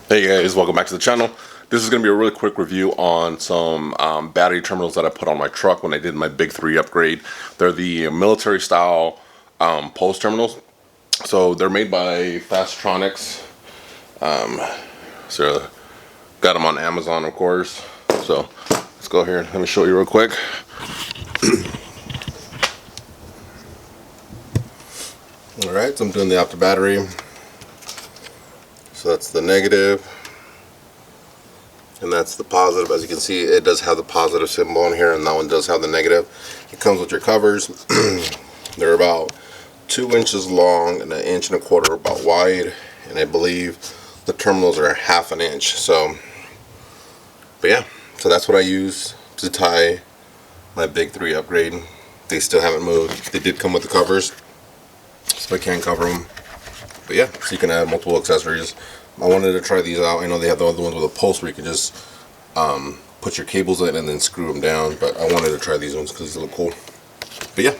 Hey guys, welcome back to the channel. This is going to be a really quick review on some battery terminals that I put on my truck when I did my big 3 upgrade. They're the military style pulse terminals. So they're made by Fastronix. So got them on Amazon, of course. So let's go here and let me show you real quick. Alright, so I'm doing the optic battery. So that's the negative, and that's the positive. As you can see, it does have the positive symbol on here, and that one does have the negative. It comes with your covers. They're about 2 inches long and 1.25 inches about wide, and I believe the terminals are 1/2 inch. So, but yeah, so that's what I use to tie my big 3 upgrade. They still haven't moved. They did come with the covers, so I can cover them. But yeah, so you can add multiple accessories. I wanted to try these out. I know they have the other ones with a pulse where you can just put your cables in and then screw them down, but I wanted to try these ones because they look cool. But yeah.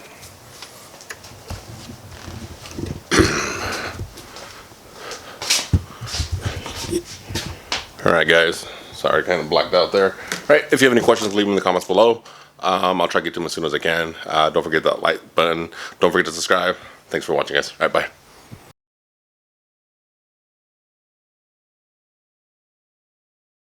Alright guys, sorry, kind of blacked out there. Alright, if you have any questions, leave them in the comments below. I'll try to get to them as soon as I can. Don't forget that like button. Don't forget to subscribe. Thanks for watching, guys. Alright, bye.